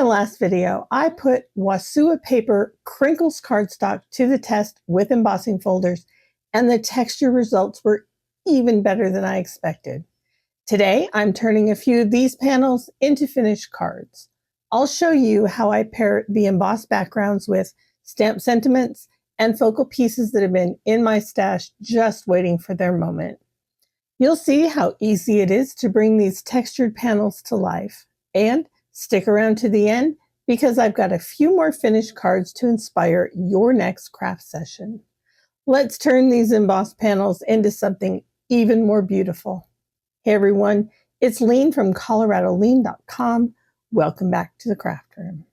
my last video, I put Wasua paper Crinkles cardstock to the test with embossing folders, and the texture results were even better than I expected. Today, I'm turning a few of these panels into finished cards. I'll show you how I pair the embossed backgrounds with stamped sentiments and focal pieces that have been in my stash just waiting for their moment. You'll see how easy it is to bring these textured panels to life. And stick around to the end because I've got a few more finished cards to inspire your next craft session. Let's turn these embossed panels into something even more beautiful. Hey everyone, it's Lean from ColoradoLean.com. Welcome back to the craft room.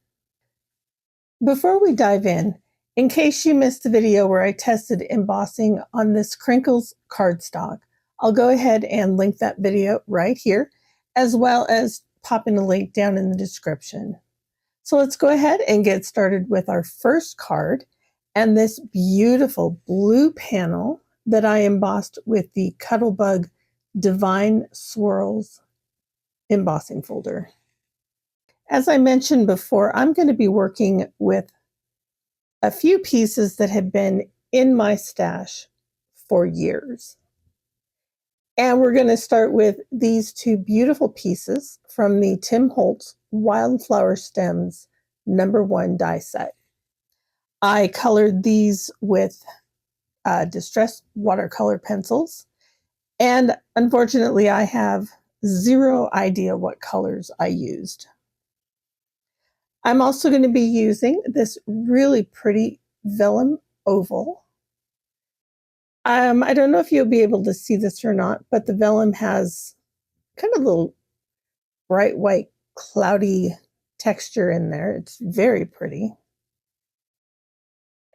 Before we dive in case you missed the video where I tested embossing on this Crinkles cardstock, I'll go ahead and link that video right here, as well as pop in a link down in the description. So let's go ahead and get started with our first card and this beautiful blue panel that I embossed with the Cuttlebug Divine Swirls embossing folder. As I mentioned before, I'm going to be working with a few pieces that have been in my stash for years. And we're going to start with these two beautiful pieces from the Tim Holtz Wildflower Stems #1 die set. I colored these with distressed watercolor pencils. And unfortunately, I have zero idea what colors I used. I'm also going to be using this really pretty vellum oval. I don't know if you'll be able to see this or not, but the vellum has kind of a little bright white cloudy texture in there. It's very pretty.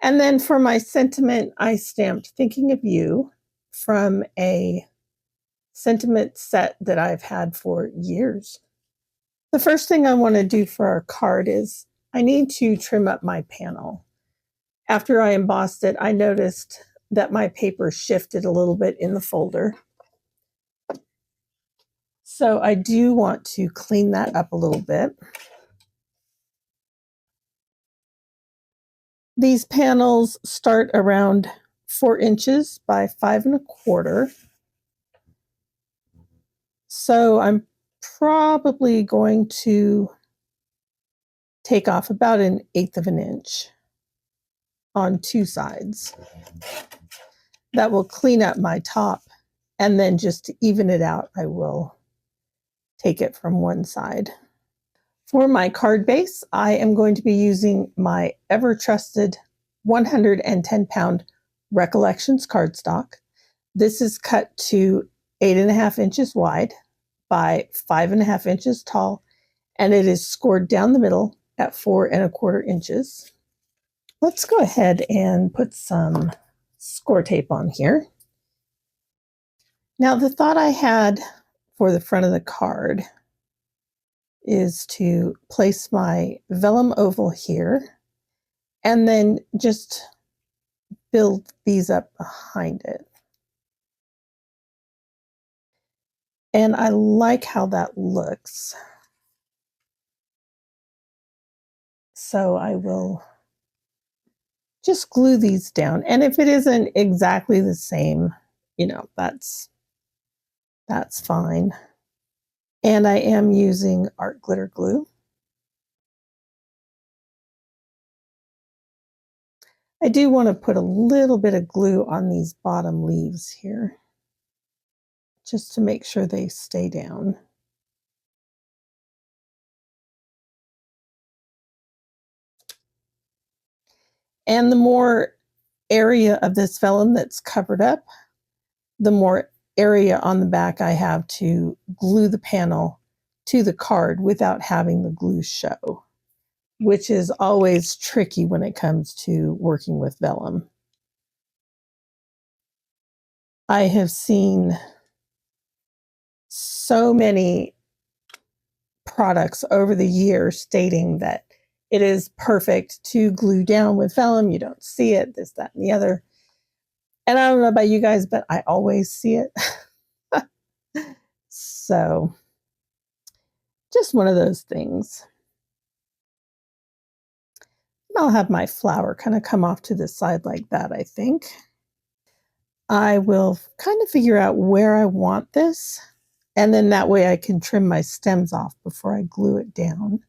And then for my sentiment, I stamped Thinking of You from a sentiment set that I've had for years. The first thing I want to do for our card is I need to trim up my panel. After I embossed it, I noticed that my paper shifted a little bit in the folder. So I do want to clean that up a little bit. These panels start around 4 inches by 5 1/4. So I'm probably going to take off about 1/8 of an inch on 2 sides. That will clean up my top, and then just to even it out, I will take it from one side. For my card base, I am going to be using my ever-trusted 110-pound Recollections cardstock. This is cut to 8.5 inches wide by 5.5 inches tall, and it is scored down the middle at 4 1/4 inches. Let's go ahead and put some Scor-tape on here. Now, the thought I had for the front of the card is to place my vellum oval here and then just build these up behind it. And I like how that looks. So I will just glue these down. And if it isn't exactly the same, you know, that's fine. And I am using art glitter glue. I do want to put a little bit of glue on these bottom leaves here, just to make sure they stay down. And the more area of this vellum that's covered up, the more area on the back I have to glue the panel to the card without having the glue show, which is always tricky when it comes to working with vellum. I have seen so many products over the years stating that it is perfect to glue down with vellum. You don't see it, this, that, and the other. And I don't know about you guys, but I always see it. So just one of those things. I'll have my flower kind of come off to the side like that, I think. I will kind of figure out where I want this, and then that way I can trim my stems off before I glue it down.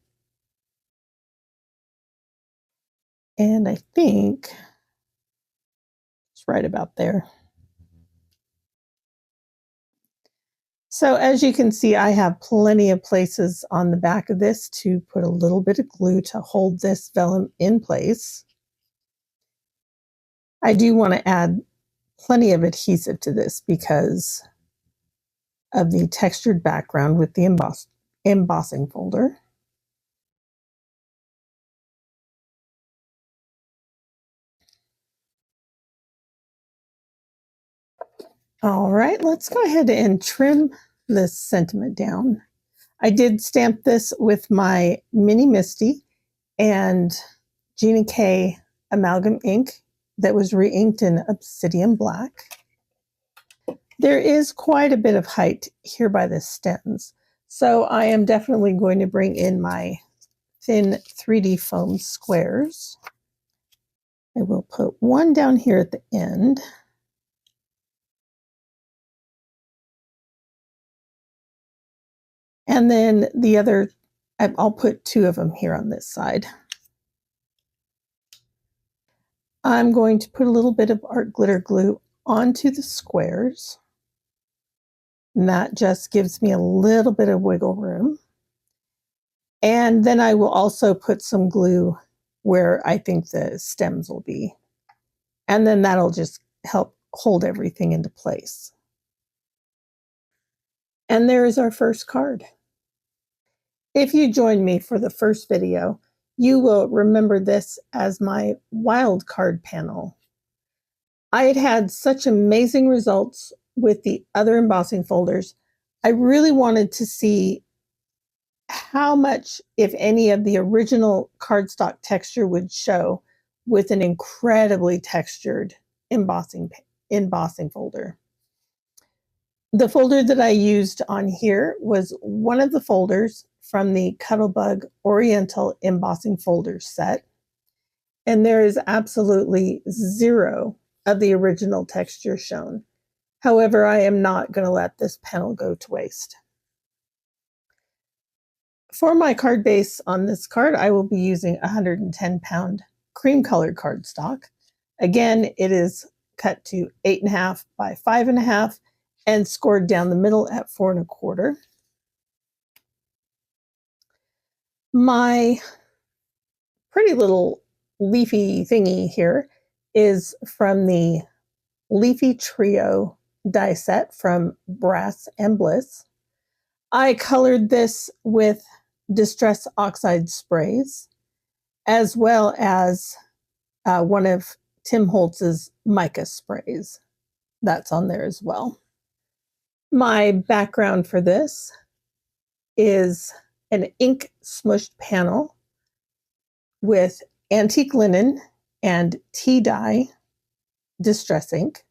And I think it's right about there. So as you can see, I have plenty of places on the back of this to put a little bit of glue to hold this vellum in place. I do want to add plenty of adhesive to this because of the textured background with the embossing folder. All right, let's go ahead and trim this sentiment down. I did stamp this with my mini Misti and Gina K amalgam ink that was re-inked in obsidian black. There is quite a bit of height here by the stems, so I am definitely going to bring in my thin 3D foam squares. I will put one down here at the end. And then the other, I'll put two of them here on this side. I'm going to put a little bit of art glitter glue onto the squares. And that just gives me a little bit of wiggle room. And then I will also put some glue where I think the stems will be. And then that'll just help hold everything into place. And there is our first card. If you joined me for the first video, you will remember this as my wild card panel. I had had such amazing results with the other embossing folders. I really wanted to see how much, if any, of the original cardstock texture would show with an incredibly textured embossing folder. The folder that I used on here was one of the folders from the Cuttlebug Oriental Embossing Folders set. And there is absolutely zero of the original texture shown. However, I am not going to let this panel go to waste. For my card base on this card, I will be using 110-pound cream colored cardstock. Again, it is cut to 8.5 by 5.5 and scored down the middle at 4 1/4. My pretty little leafy thingy here is from the Leafy Trio die set from Brass and Bliss. I colored this with Distress Oxide sprays, as well as one of Tim Holtz's mica sprays. That's on there as well. My background for this is an ink smushed panel with antique linen and tea dye distress ink.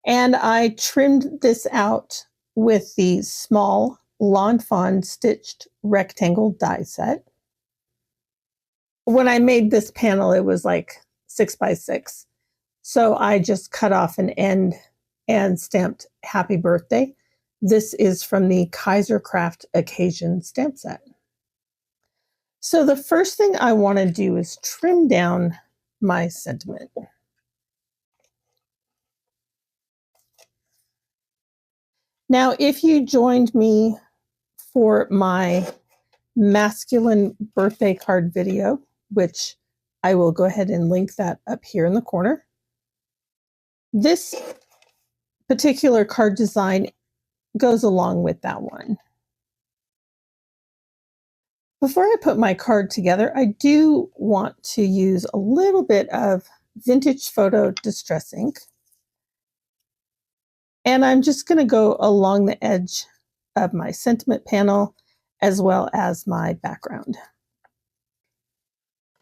And I trimmed this out with the small Lawn Fawn stitched rectangle die set. When I made this panel, it was like 6 by 6. So I just cut off an end and stamped Happy Birthday. This is from the Kaiser Craft Occasion stamp set. So the first thing I want to do is trim down my sentiment. Now, if you joined me for my masculine birthday card video, which I will go ahead and link that up here in the corner, this particular card design goes along with that one. Before I put my card together, I do want to use a little bit of Vintage Photo Distress ink. And I'm just going to go along the edge of my sentiment panel as well as my background.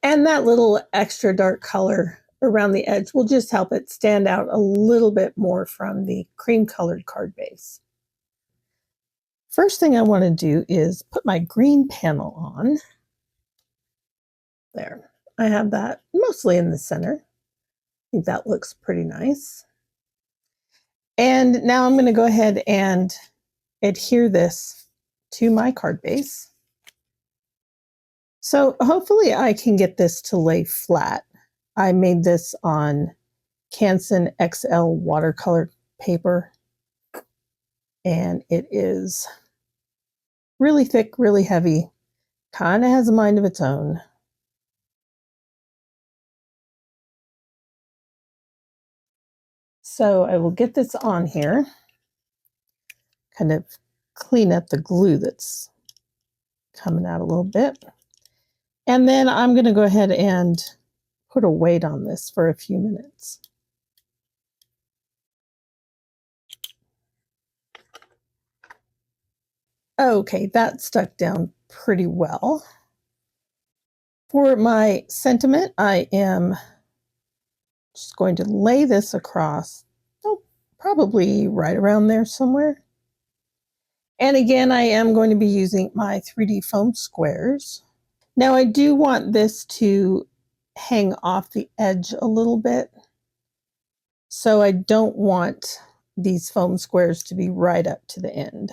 And that little extra dark color around the edge will just help it stand out a little bit more from the cream colored card base. First thing I want to do is put my green panel on. There. I have that mostly in the center. I think that looks pretty nice. And now I'm going to go ahead and adhere this to my card base. So hopefully I can get this to lay flat. I made this on Canson XL watercolor paper, and it is really thick, really heavy, kind of has a mind of its own. So I will get this on here, kind of clean up the glue that's coming out a little bit. And then I'm going to go ahead and put a weight on this for a few minutes. Okay, that stuck down pretty well. For my sentiment, I am just going to lay this across, probably right around there somewhere. And again, I am going to be using my 3D foam squares. Now I do want this to hang off the edge a little bit, so I don't want these foam squares to be right up to the end.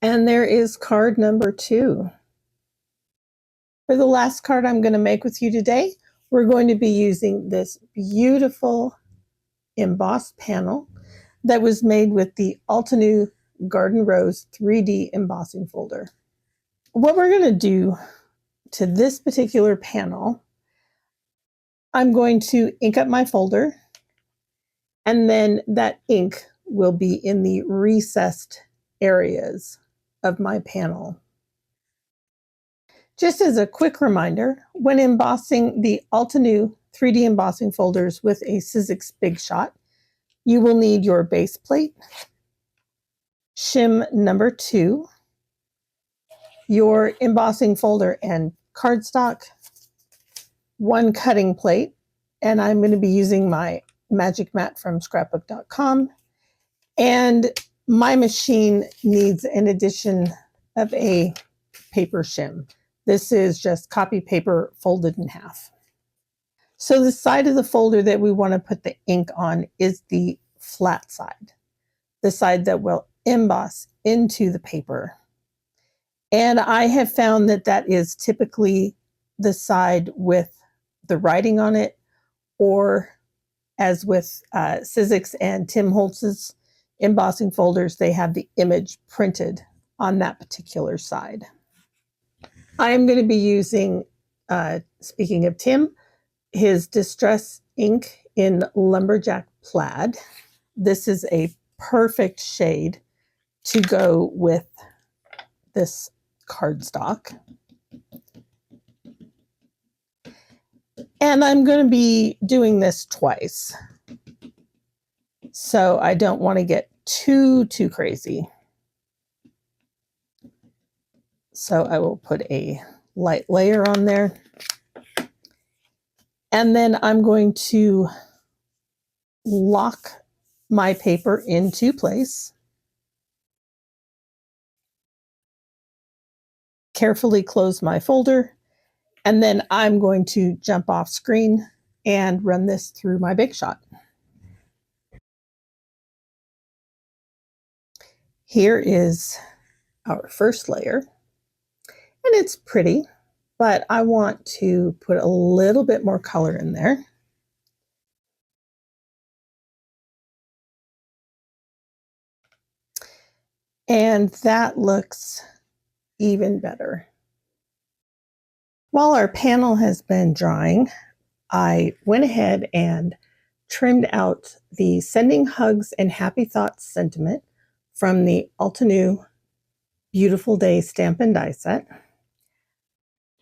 And there is card number 2. For the last card I'm going to make with you today, we're going to be using this beautiful embossed panel that was made with the AlteNew Garden Rose 3D embossing folder. What we're going to do to this particular panel, I'm going to ink up my folder, and then that ink will be in the recessed areas of my panel. Just as a quick reminder, when embossing the AlteNew 3D embossing folders with a Sizzix Big Shot, you will need your base plate, shim number 2, your embossing folder and cardstock, 1 cutting plate, and I'm going to be using my magic mat from scrapbook.com, and my machine needs an addition of a paper shim. This is just copy paper folded in half. So the side of the folder that we want to put the ink on is the flat side, the side that will emboss into the paper. And I have found that that is typically the side with the writing on it, or as with Sizzix and Tim Holtz's embossing folders, they have the image printed on that particular side. I am going to be using, speaking of Tim, his Distress ink in Lumberjack Plaid. This is a perfect shade to go with this cardstock. And I'm going to be doing this twice, so I don't want to get too crazy. So I will put a light layer on there. And then I'm going to lock my paper into place. Carefully close my folder. And then I'm going to jump off screen and run this through my Big Shot. Here is our first layer. And it's pretty, but I want to put a little bit more color in there. And that looks even better. While our panel has been drying, I went ahead and trimmed out the Sending Hugs and Happy Thoughts sentiment from the AlteNew Beautiful Day Stamp and Die set.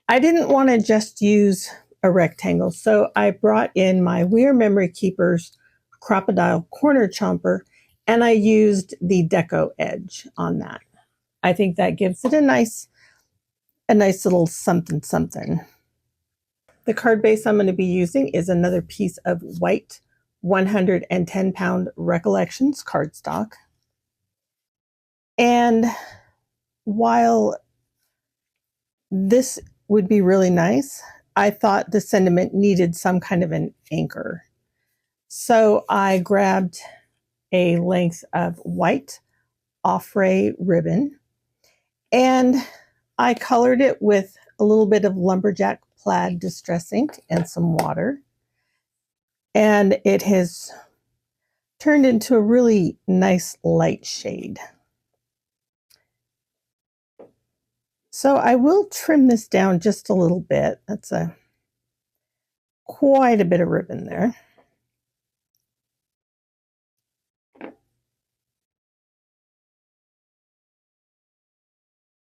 I didn't want to just use a rectangle, so I brought in my We Are Memory Keepers Crop-a-Dile corner chomper, and I used the Deco edge on that. I think that gives it a nice little something something. The card base I'm going to be using is another piece of white 110-pound Recollections cardstock. And while this would be really nice, I thought the sentiment needed some kind of an anchor. So I grabbed a length of white offray ribbon and I colored it with a little bit of Lumberjack Plaid Distress ink and some water. And it has turned into a really nice light shade. So I will trim this down just a little bit. That's quite a bit of ribbon there.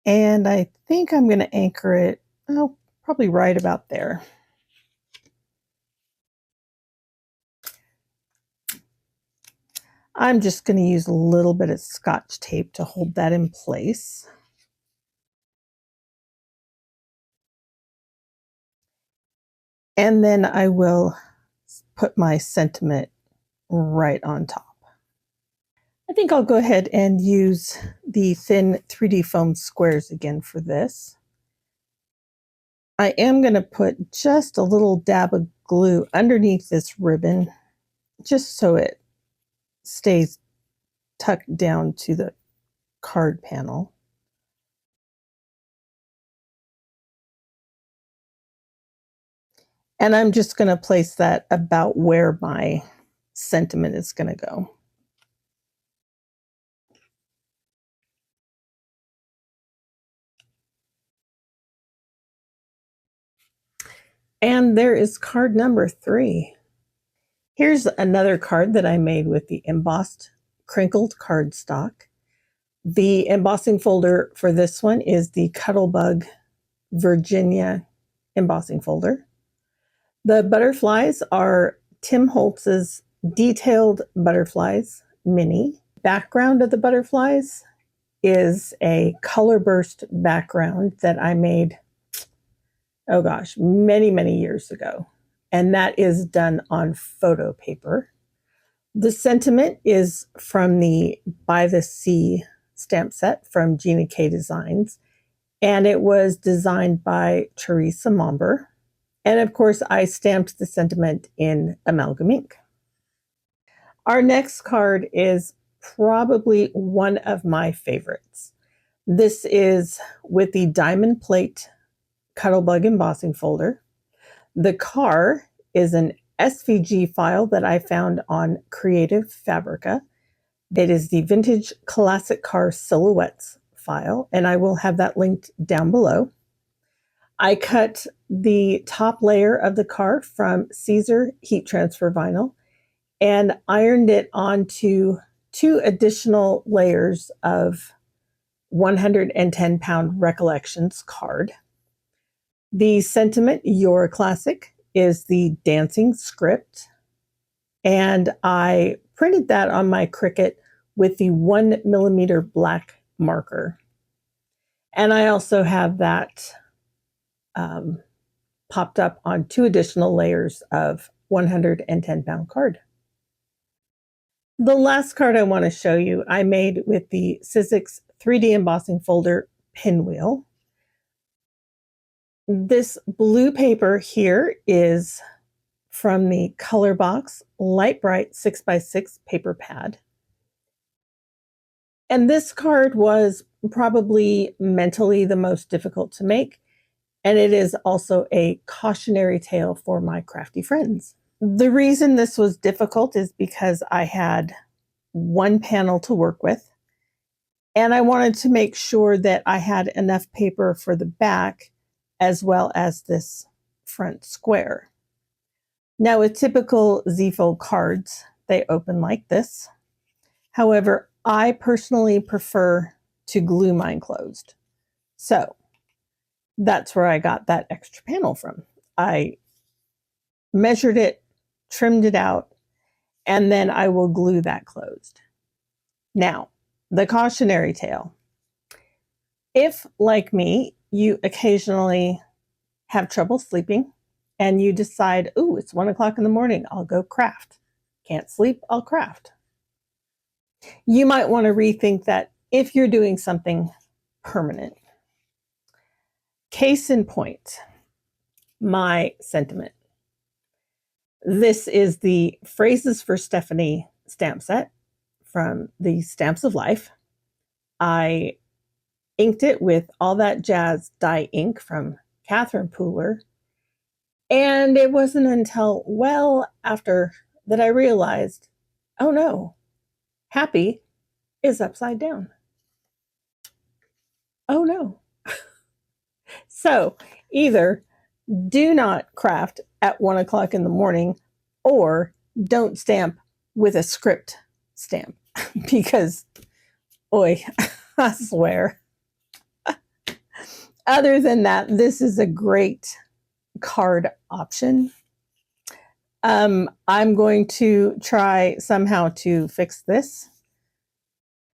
And I think I'm going to anchor it, oh, probably right about there. I'm just going to use a little bit of Scotch tape to hold that in place. And then I will put my sentiment right on top. I think I'll go ahead and use the thin 3D foam squares again for this. I am going to put just a little dab of glue underneath this ribbon, just so it stays tucked down to the card panel. And I'm just going to place that about where my sentiment is going to go. And there is card number 3. Here's another card that I made with the embossed crinkled cardstock. The embossing folder for this one is the Cuttlebug Virginia embossing folder. The butterflies are Tim Holtz's Detailed Butterflies Mini. Background of the butterflies is a color burst background that I made, oh gosh, many, many years ago. And that is done on photo paper. The sentiment is from the By the Sea stamp set from Gina K Designs. And it was designed by Teresa Momber. And of course, I stamped the sentiment in amalgam ink. Our next card is probably one of my favorites. This is with the diamond plate Cuttlebug embossing folder. The car is an SVG file that I found on Creative Fabrica. It is the Vintage Classic Car Silhouettes file, and I will have that linked down below. I cut the top layer of the car from Caesar heat transfer vinyl and ironed it onto 2 additional layers of 110-pound Recollections card. The sentiment, Your Classic, is the dancing script, and I printed that on my Cricut with the 1mm black marker. And I also have that popped up on 2 additional layers of 110-pound card. The last card I want to show you, I made with the Sizzix 3D embossing folder pinwheel. This blue paper here is from the Color Box Light Bright 6x6 paper pad. And this card was probably mentally the most difficult to make. And it is also a cautionary tale for my crafty friends. The reason this was difficult is because I had one panel to work with, and I wanted to make sure that I had enough paper for the back as well as this front square. Now, with typical Z-fold cards, they open like this. However, I personally prefer to glue mine closed. So that's where I got that extra panel from. I measured it, trimmed it out, and then I will glue that closed. Now, the cautionary tale. If, like me, you occasionally have trouble sleeping and you decide, ooh, it's 1 o'clock in the morning, I'll go craft. Can't sleep, I'll craft. You might want to rethink that if you're doing something permanent. Case in point, my sentiment. This is the Phrases for Stephanie stamp set from the Stamps of Life. I inked it with All That Jazz dye ink from Catherine Pooler. And it wasn't until well after that I realized, oh no, happy is upside down. Oh no. So either do not craft at 1 o'clock in the morning or don't stamp with a script stamp because, oi, I swear. Other than that, this is a great card option. I'm going to try somehow to fix this.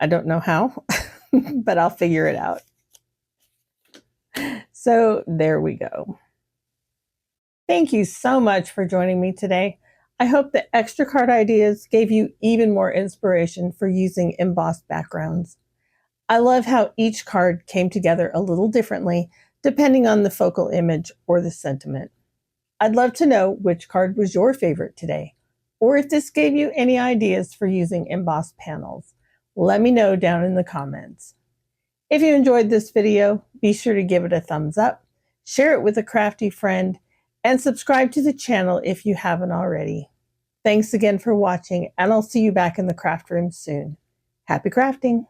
I don't know how, but I'll figure it out. So there we go. Thank you so much for joining me today. I hope the extra card ideas gave you even more inspiration for using embossed backgrounds. I love how each card came together a little differently depending on the focal image or the sentiment. I'd love to know which card was your favorite today, or if this gave you any ideas for using embossed panels. Let me know down in the comments. If you enjoyed this video, be sure to give it a thumbs up, share it with a crafty friend, and subscribe to the channel if you haven't already. Thanks again for watching, and I'll see you back in the craft room soon. Happy crafting!